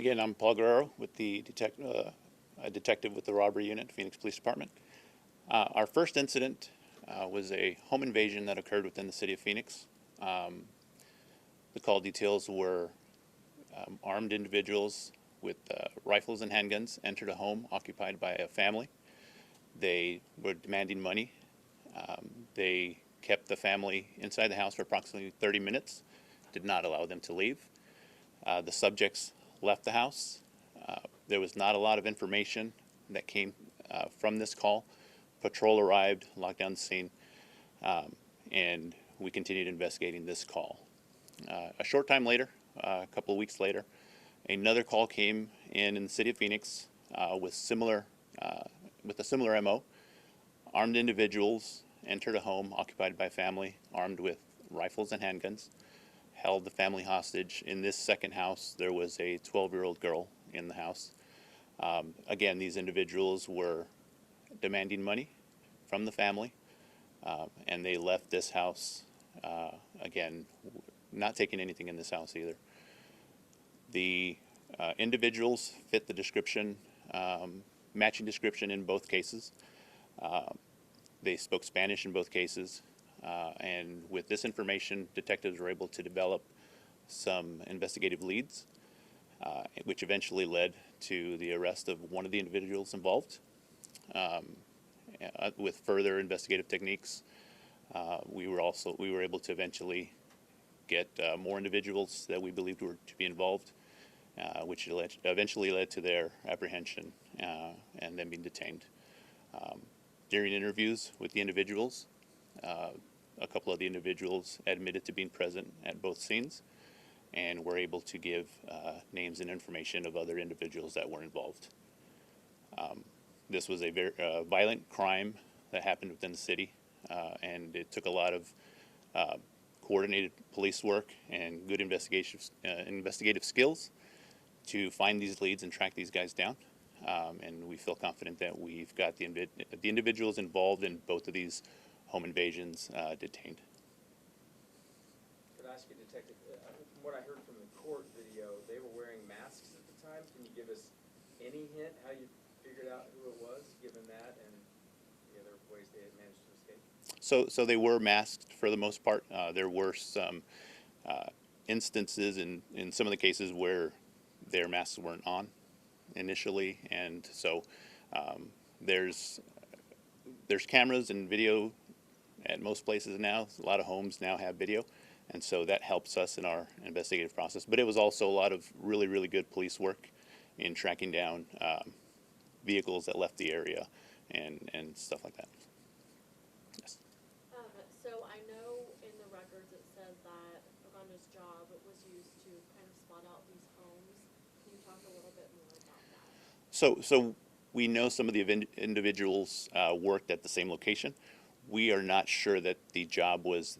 Again, I'm Paul Guerrero with the a detective with the robbery unit, Phoenix Police Department. Our first incident was a home invasion that occurred within the city of Phoenix. The call details were armed individuals with rifles and handguns entered a home occupied by a family. They were demanding money. They kept the family inside the house for approximately 30 minutes, did not allow them to leave. The subjects left the house. There was not a lot of information that came from this call. Patrol arrived, locked down the scene, and we continued investigating this call. A short time later, a couple of weeks later, another call came in the city of Phoenix with a similar MO. Armed individuals entered a home occupied by a family armed with rifles and handguns, held the family hostage. In this second house, there was a 12-year-old girl in the house. Again, these individuals were demanding money from the family, and they left this house, again, not taking anything in this house either. The individuals fit the description, matching description in both cases. They spoke Spanish in both cases, and with this information, detectives were able to develop some investigative leads, which eventually led to the arrest of one of the individuals involved. With further investigative techniques, we were able to eventually get more individuals that we believed were to be involved, which eventually led to their apprehension and them being detained. During interviews with the individuals, a couple of the individuals admitted to being present at both scenes and were able to give names and information of other individuals that were involved. This was a very violent crime that happened within the city, and it took a lot of coordinated police work and good investigative skills to find these leads and track these guys down. And we feel confident that we've got the individuals involved in both of these home invasions detained. Could I ask you, Detective, from what I heard from the court video, they were wearing masks at the time. Can you give us any hint how you figured out who it was, given that and the other ways they had managed to escape? So they were masked for the most part. There were some instances in some of the cases where their masks weren't on initially, and so there's cameras and video at most places now. A lot of homes now have video, and so that helps us in our investigative process. But it was also a lot of really good police work in tracking down vehicles that left the area and stuff like that. Yes. So I know in the records it said that Uganda's job was used to kind of spot out these homes. Can you talk a little bit more about that? So we know some of the individuals worked at the same location. We are not sure that the job was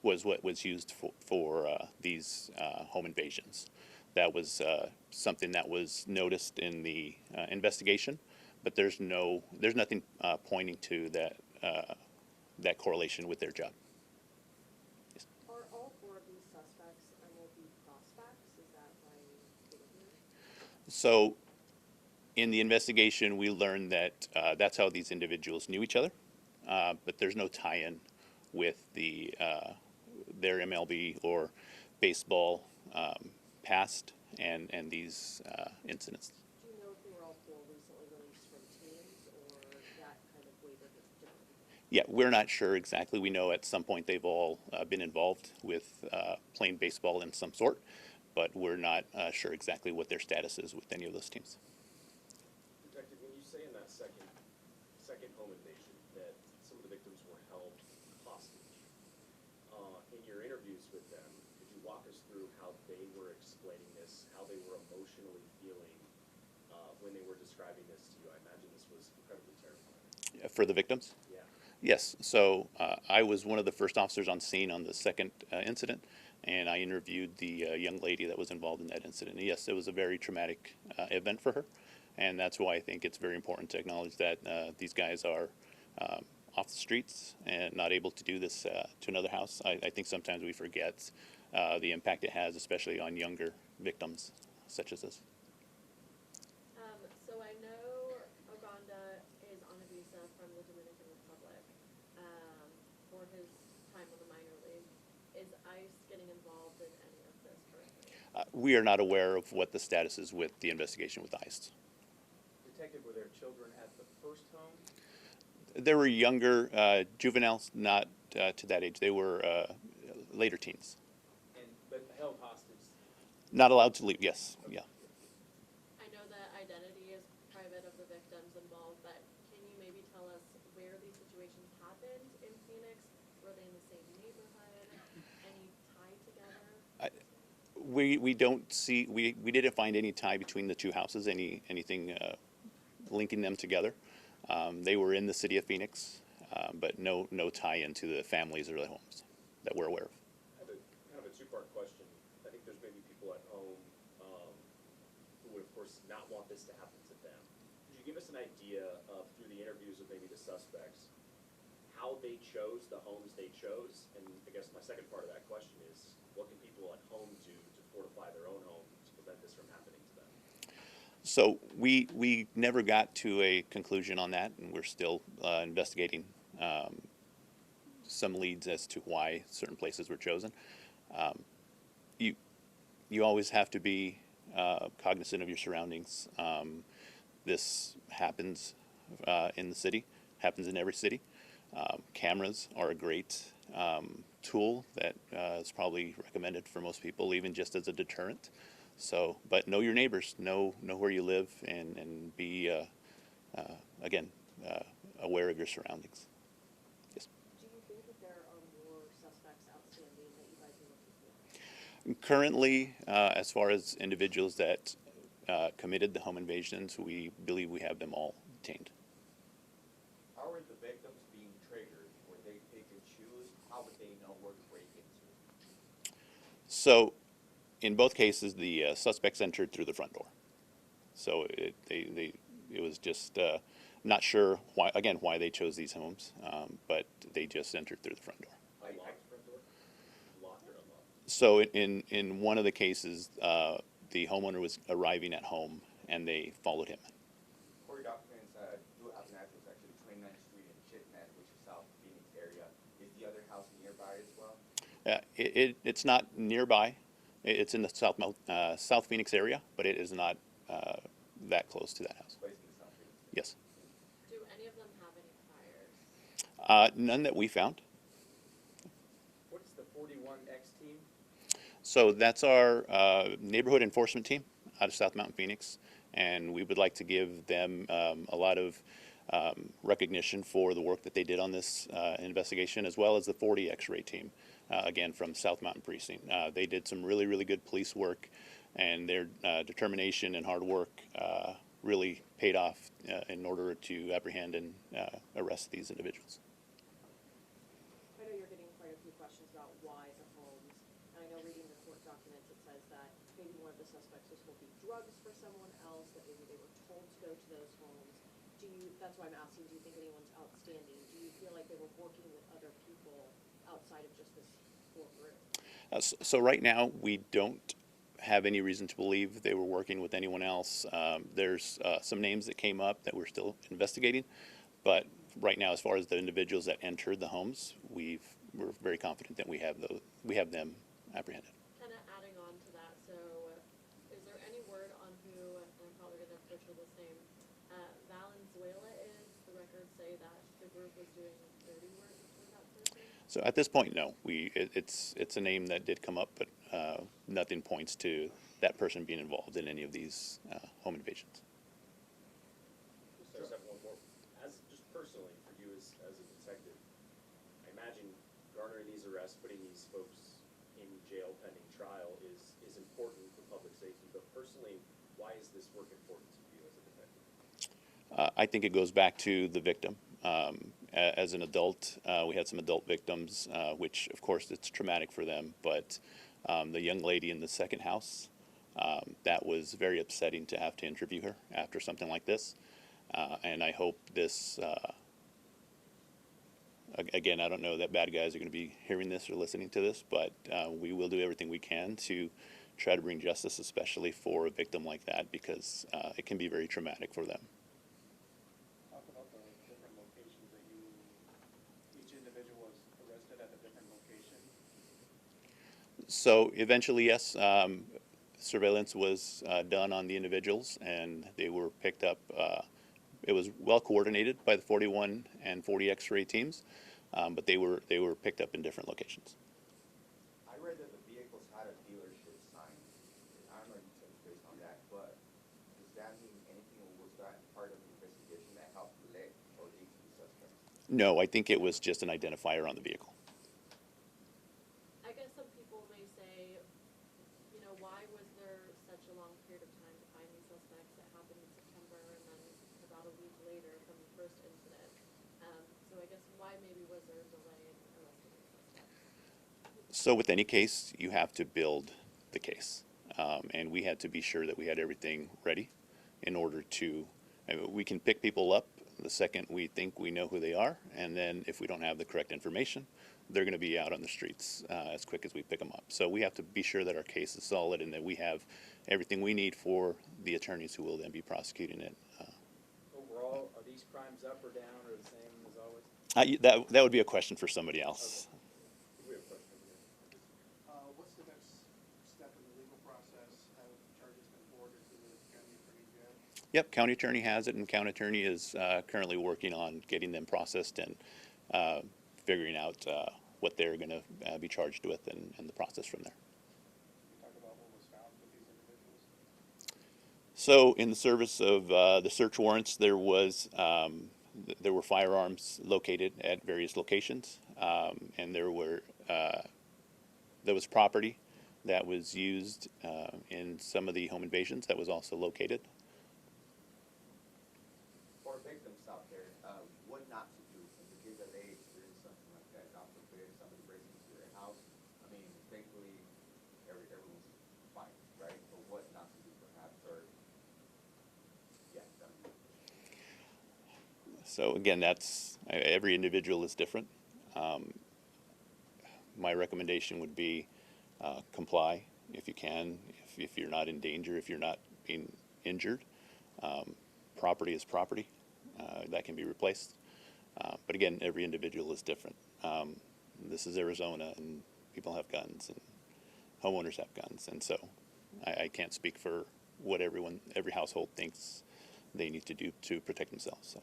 was what was used for these home invasions. That was something that was noticed in the investigation, but there's nothing pointing to that correlation with their job. Yes. Are all four of these suspects MLB prospects? Is that why you get here? So in the investigation, we learned that that's how these individuals knew each other, but there's no tie-in with their MLB or baseball past and these incidents. Do you know if they were all four recently released from teams, or that kind of weighted it differently? Yeah, we're not sure exactly. We know at some point they've all been involved with playing baseball in some sort, but we're not sure exactly what their status is with any of those teams. Detective, when you say in that second home invasion that some of the victims were held hostage, in your interviews with them, could you walk us through how they were explaining this, how they were emotionally feeling when they were describing this to you? I imagine this was incredibly terrifying. For the victims? Yeah. Yes. So I was one of the first officers on scene on the second incident, and I interviewed the young lady that was involved in that incident. And yes, it was a very traumatic event for her, and that's why I think it's very important to acknowledge that these guys are off the streets and not able to do this to another house. I think sometimes we forget the impact it has, especially on younger victims. such as this. So I know Oganda is on a visa from the Dominican Republic for his time on the minor league. Is ICE getting involved in any of this currently? We are not aware of what the status is with the investigation with ICE. Detective, were there children at the first home? There were younger juveniles, not to that age. They were later teens. But held hostage? Not allowed to leave, yes, yeah. I know that identity is private of the victims involved, but can you maybe tell us where these situations happened in Phoenix? Were they in the same neighborhood? Any tie together? We don't see, we didn't find any tie between the two houses, anything linking them together. They were in the city of Phoenix, but no tie into the families or the homes that we're aware of. I have kind of a two-part question. I think there's maybe people at home who would, of course, not want this to happen to them. Could you give us an idea of, through the interviews of maybe the suspects, how they chose the homes they chose? And I guess my second part of that question is, what can people at home do to fortify their own home to prevent this from happening to them? So we never got to a conclusion on that, and we're still investigating some leads as to why certain places were chosen. You always have to be cognizant of your surroundings. This happens in the city, happens in every city. Cameras are a great tool that is probably recommended for most people, even just as a deterrent. So, but know your neighbors, know where you live, and be again aware of your surroundings. Yes. Do you think that there are more suspects outstanding that you guys are looking for? Currently, as far as individuals that committed the home invasions, we believe we have them all detained. How are the victims being triggered? Were they pick and choose? How would they know where to break into? So, in both cases, the suspects entered through the front door. So it was just not sure why they chose these homes, but they just entered through the front door. Unlocked front door? Locked or unlocked? So in one of the cases, the homeowner was arriving at home and they followed him. Court documents do have an address, actually, 29th Street in Chittenden, which is South Phoenix area. Is the other house nearby as well? It's not nearby. It's in the South Phoenix area, but it is not that close to that house. But it's in South Phoenix. Yes. Do any of them have any priors? None that we found. What is the 41X team? So that's our neighborhood enforcement team out of South Mountain Phoenix, and we would like to give them a lot of recognition for the work that they did on this investigation, as well as the 40 X-ray team, again from South Mountain Precinct. They did some really good police work, and their determination and hard work really paid off in order to apprehend and arrest these individuals. I know you're getting quite a few questions about why the homes, and I know reading the court documents, it says that maybe one of the suspects was smoking drugs for someone else, that maybe they were told to go to those homes. That's why I'm asking, do you think anyone's outstanding? Do you feel like they were working with other people outside of just this core group? So right now, we don't have any reason to believe they were working with anyone else. There's some names that came up that we're still investigating, but right now, as far as the individuals that entered the homes, we're very confident that we have them apprehended. Kind of adding on to that, so is there any word on who, and I'm probably going to butcher the same, Valenzuela is? The records say that the group was doing dirty work for that person? So at this point, no. It's a name that did come up, but nothing points to that person being involved in any of these home invasions. I just have one more. Just personally, for you as a detective, I imagine garnering these arrests, putting these folks in jail pending trial is important for public safety. But personally, why is this work important to you as a detective? I think it goes back to the victim. As an adult, we had some adult victims, which of course it's traumatic for them, but the young lady in the second house, that was very upsetting to have to interview her after something like this. And I hope this, again, I don't know that bad guys are going to be hearing this or listening to this, but we will do everything we can to try to bring justice, especially for a victim like that, because it can be very traumatic for them. Talk about the different locations that each individual was arrested at a different location. So eventually, yes, surveillance was done on the individuals, and they were picked up. It was well coordinated by the 41 and 40 X-ray teams, but they were picked up in different locations. I read that the vehicles had a dealership sign. I don't know if you touched base on that, but does that mean anything, or was that part of the investigation that helped relate or lead to the suspects? No, I think it was just an identifier on the vehicle. I guess some people may say, you know, why was there such a long period of time to find these suspects? It happened in September, and then about a week later from the first incident. So I guess why maybe was there a delay in arresting the suspects? So with any case, you have to build the case, and we had to be sure that we had everything ready in order to. I mean, we can pick people up the second we think we know who they are, and then if we don't have the correct information, they're going to be out on the streets as quick as we pick them up. So we have to be sure that our case is solid and that we have everything we need for the attorneys who will then be prosecuting it. Overall, are these crimes up or down or the same as always? That would be a question for somebody else. We have a question here. What's the next step in the legal process? Have charges been forwarded to the county attorney's yet? Yep, county attorney has it, and county attorney is currently working on getting them processed and figuring out what they're going to be charged with and the process from there. Can you talk about what was found with these individuals? So in the service of the search warrants, there were firearms located at various locations, and there was property that was used in some of the home invasions that was also located. For victims out there, what not to do in the case that they experience something like that? God forbid somebody breaks into their house. I mean, thankfully, everyone's fine, right? But what not to do, perhaps, or yeah. So again, every individual is different. My recommendation would be comply if you can, if you're not in danger, if you're not being injured. Property is property. That can be replaced. But again, every individual is different. This is Arizona, and people have guns, and homeowners have guns, and so I can't speak for what every household thinks they need to do to protect themselves. So.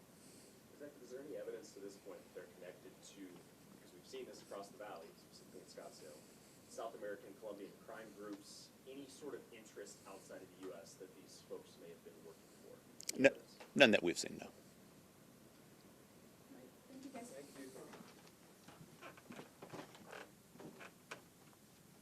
Is there any evidence to this point that they're connected to, because we've seen this across the valley, specifically in Scottsdale, South American, Colombian crime groups, any sort of interest outside of the U.S. that these folks may have been working for? None that we've seen, no.